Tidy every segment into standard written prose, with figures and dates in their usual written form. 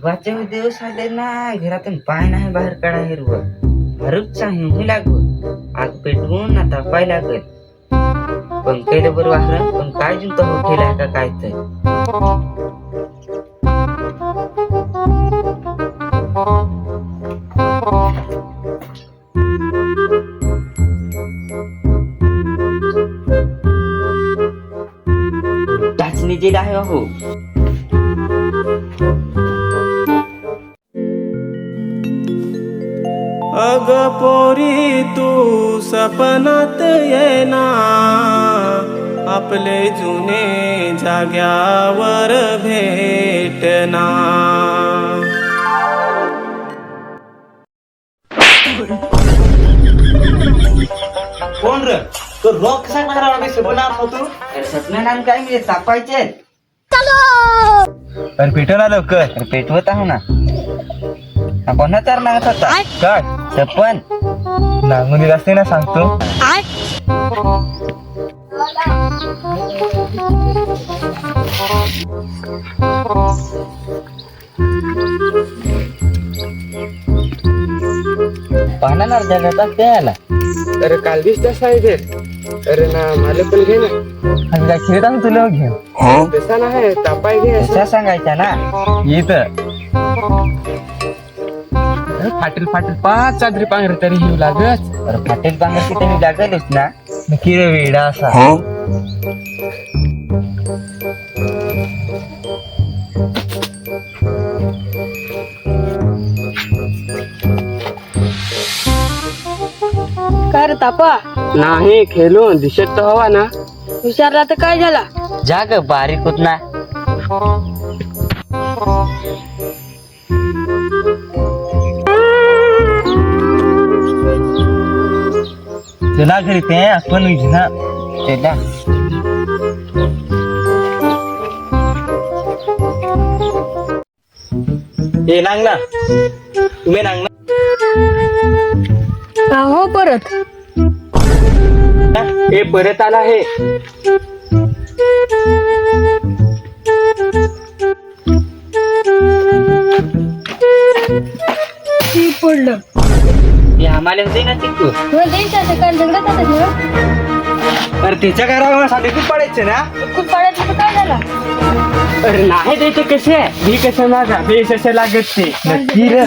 वाचे दिवस आले ना घरातून पाय नाही बाहेर काढा हिरव भरूच हिंगू लागव आग पेटवून आता पाय लागल पण केलं बरं वाहर पण काय जिंत हो केलाय का काय तर टाचणी जे आहे हो अग पोरी तू सपनात येना आपले जुने जाग्यावर भेटना कोण रे तो रॉक कसा मारा आम्ही सपनात होतो सपना काय म्हणजे तापायचे पण पेटवला लवकर पेटवत आहो ना कोणा चार नागत होता काय सपन नांगुनी असते ना सांगतो पाहना ना जगाचा त्याला अरे काल बीस तास आहे अरे ना मला पण घे ना आणि काय खेळत आम्ही तुला घे तसा नाही तापाय घे कसा सांगायचा ना येत फाटेल फाटेल 5 चादरी पांघर तरी येऊ लागत अरे फाटेल बांगर तिथे मी लागलच ना नक्की रे वेडा असा काय रे तापा नाही खेळून दिसत तर हवा ना विचारला तर काय झाला जा ग बारीक होत ना चला घरी ते आपण ना चला हे नांग ना तुम्ही नांग ना हो परत हे परत आला आहे ती पडलं हे आम्हाला होते ना चिकू काय झगडत अरे त्याच्या घरासाठी खूप पडायचे ना खूप पडायचं तर काय झाला अरे नाही द्यायचे कसे मी कसं माझा बेस असं लागत ते नक्की रे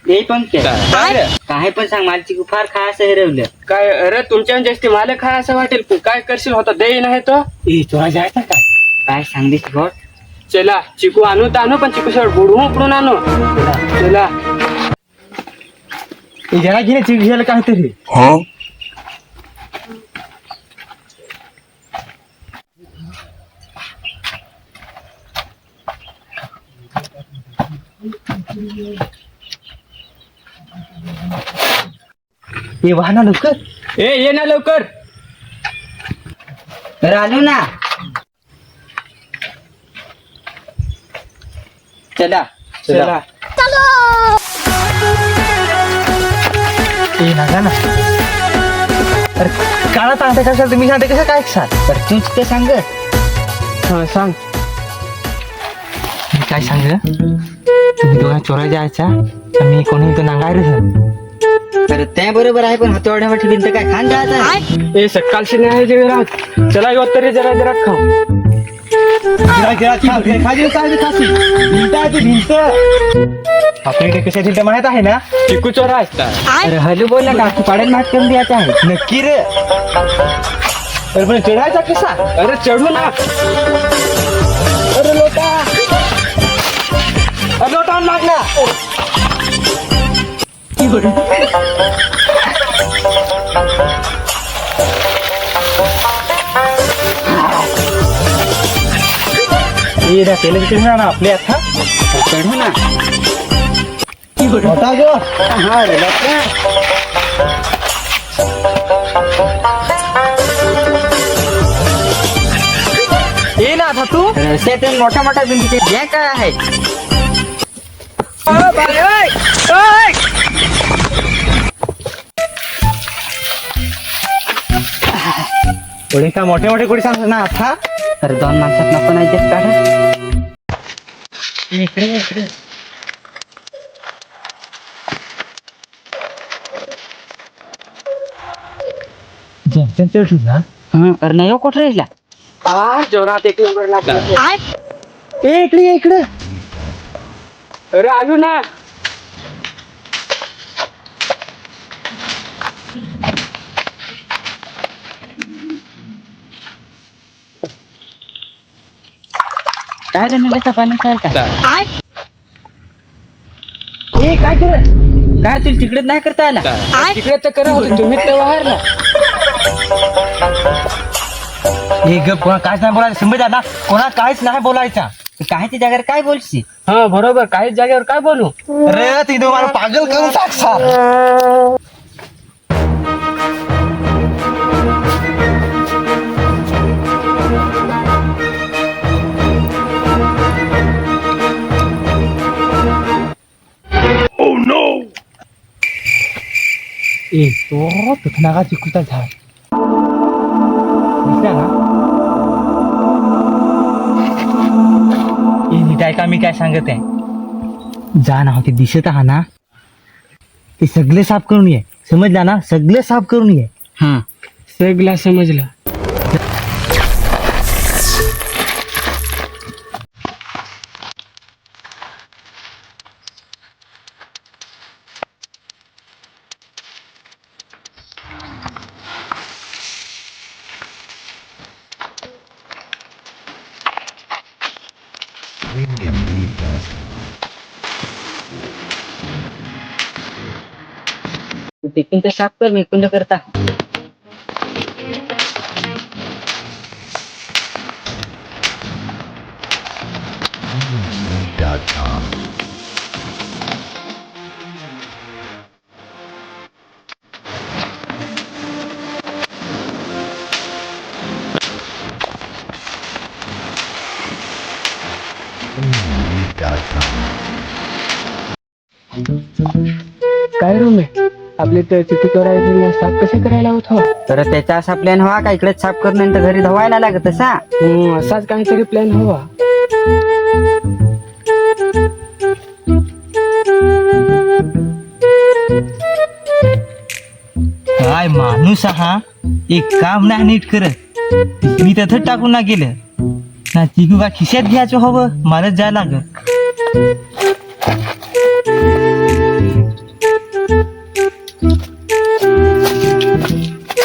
हे पण काय पण सांग मला चिकू फार खा असं हरवलं काय अरे तुमच्या जास्ती मला खाय असं वाटेल तू काय करशील होता दे नाही तर तुला जायचं काय काय सांगलीस गोड चला चिकू आणू तर आणू पण चिकू सर बुडवून उपडून आणू चला जरा घे चिकू घ्यायला काहीतरी ये वाहना लवकर ये ना लवकर तर आलो ना चला चला ये ना ना अरे काळा सांगते कसं तुम्ही सांगते कसं काय सांग तर तूच तर सांग हा सांग मी काय सांग तुम्ही दोघा चोरा जायचा आणि कोणी इथं नांगायला तर त्या बरोबर आहे पण हातवड्यावर ठेवीन तर काय खान जायचं ए सकाळशी नाही आहे जेवणात चला येऊ तरी जरा जरा खाऊ आपल्याकडे कशा तिथे माहित आहे ना चिकू चोरा असतात अरे हलू बोल ना काकी पाडेल मात करून द्यायचा आहे नक्की रे अरे पण चढायचा कसा अरे चढू ना अरे लोटा अरे लोटा लागला केलं ना आपले आता चढू ना मोठा जो हा रे लोटा. ये ना आता तू रस्त्यातून मोठ्या मोठ्या भिंती हे काय आहे कोळीचा मोठे मोठे कोळी सांग ना आता. अरे दोन माणसात ना पण ऐकत काढ. इकडे इकडे. अरे नाही हो कुठे राहिला. जेवणात एक नंबर लागला. इकडे इकडे. अरे आजू ना. काय रे मिळालं पाणी काय काय काय केलं काय तुला तिकडे नाही करता आला. तिकडे तर करा होतं तुम्ही तर बाहेरला. हे गप कोणा काहीच नाही बोलायचं समज ना कोणा काहीच नाही बोलायचा. काय त्या जागेवर काय बोलशी. हा बरोबर काहीच जागेवर काय बोलू. अरे तिने मला पागल करून टाकसा. ए तो नागा चिकूचा झाड दिसला ना. ए नीट ऐका मी काय सांगत आहे. जा ना ते दिसत आहा ना ते सगळे साफ करून ये. समजला ना सगळे साफ करून ये. हा सगळा समजला. तिकडून ते साफ कर मी कुंड करता. काय रूम आहे आपले तर चिठी करायला साफ कसे करायला होत हो. तर त्याचा असा प्लॅन हवा का इकडेच साफ करून नंतर घरी धवायला लागत तसा. असाच काहीतरी प्लॅन हवा. काय माणूस हा एक काम नाही नीट करत. मी तिथं टाकून ना गेलं ना तिकू का खिशात घ्यायचं हवं मला जायला लागत.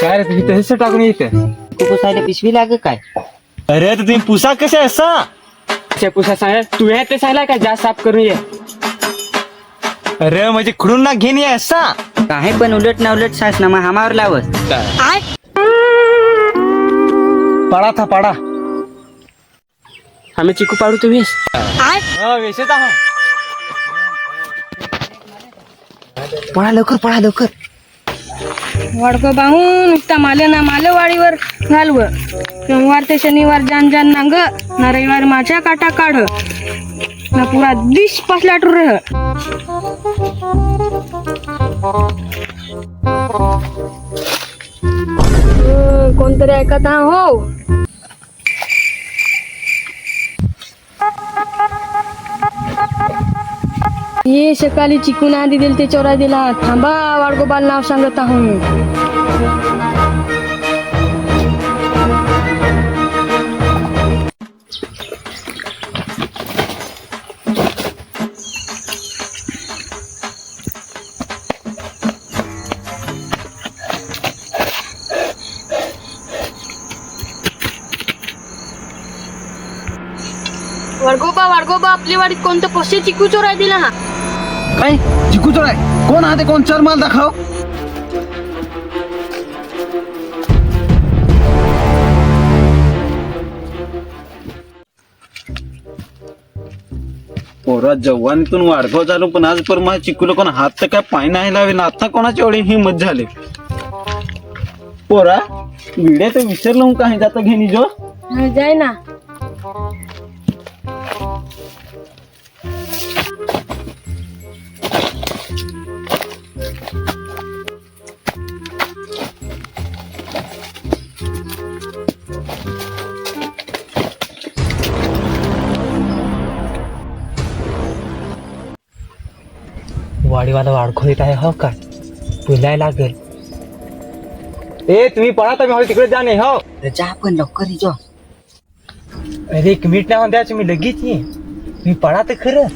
काय रे तुझी तसं टाकून येते. पुसायला पिशवी लाग काय. अरे तर तुम्ही पुसा कसे असा. पुसा सांग तू हे ते सांगला का जा साफ करून ये. अरे म्हणजे खुडून ना घेणे असा. काय पण उलट ना उलट शासनामा हामावर लावस. पाडा था पाडा. आम्ही चिकू पाडू तू वेस. वेशेत आहो. पळा लवकर पळा लवकर. वाडको बाहून नुसता माले ना माले वाडीवर घालव. सोमवार ते शनिवार जान जान नांग ना रविवार माझ्या काटा काढ ना पुरा दिश पासला टूर रह. कोणतरी ऐकत हा हो. ये सकाळी चिकून आधी दिल ते चोरा दिला. थांबा वाडगोबाल नाव सांगत आहो. वाडगोबा वाडगोबा आपली वाडीत कोणतं पक्षी चिकू चोराय दिला हा. काय चिकू चोराय कोण हा ते कोण चल माल दाखव. पोरा जवानीतून वाढगाव झालो पण आज पर माझ्या चिकूला कोण हात तर काय पाय नाही लावे ना. आता कोणाची एवढी हिंमत झाली. पोरा विड्या तर विसरलो काही जाता घेणी जो जाय ना. वाडीवाला वाडखो येत आहे हो का बोलाय लागेल. ए तुम्ही पळा तर मी तिकडे जाणे हो. जा आपण लवकर ये जो. अरे 1 मिनिट नाही द्यायचं मी लगेच ये. तुम्ही पळा तर खरं.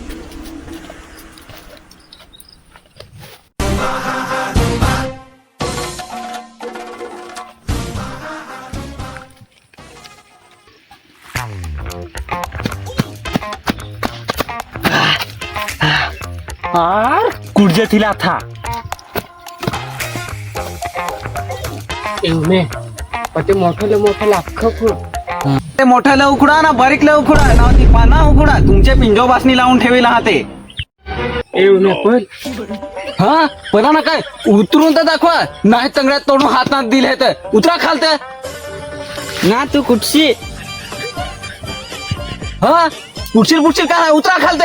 आर कुठे तिला था एवढे पण ते मोठं अख्खं फुल ते मोठ्याला उकडा ना बारीकला उकडा ना ती पाना उकडा तुमच्या पिंजोबासनी लावून ठेवेल हा ते. एवढे पण हा परा ना काय उतरून तर दाखवा नाही तंगड्यात तोडून हातात दिले तर उतरा खालत ना तू कुठशी हा पुढशील काय उतरा खालत.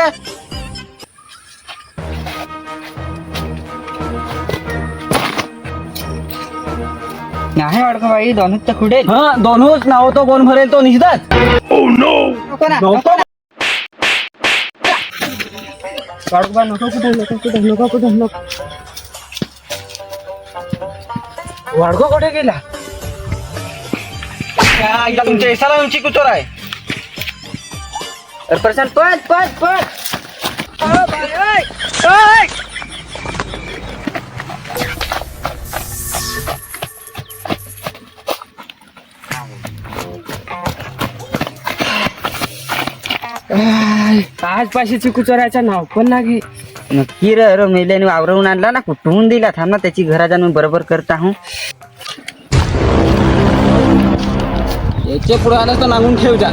नाही वाडको बाई दोनच तर कुठे हा दोनच नाव तो कोण भरेल तो निघतात. वाडगो कुठे गेला? एकदा तुमच्या एसाला उंची कुचोर आहे. अरे प्रशांत पळ. आज पाशी चिकू चोरायचं नाव पण नाही. नक्की रे मेल्याने वावरवून आणला ना कुठून दिला थांब ना त्याची घरा जाऊन बरोबर करता हूं. याच्या पुढे आलं तर नांगून ठेव जा.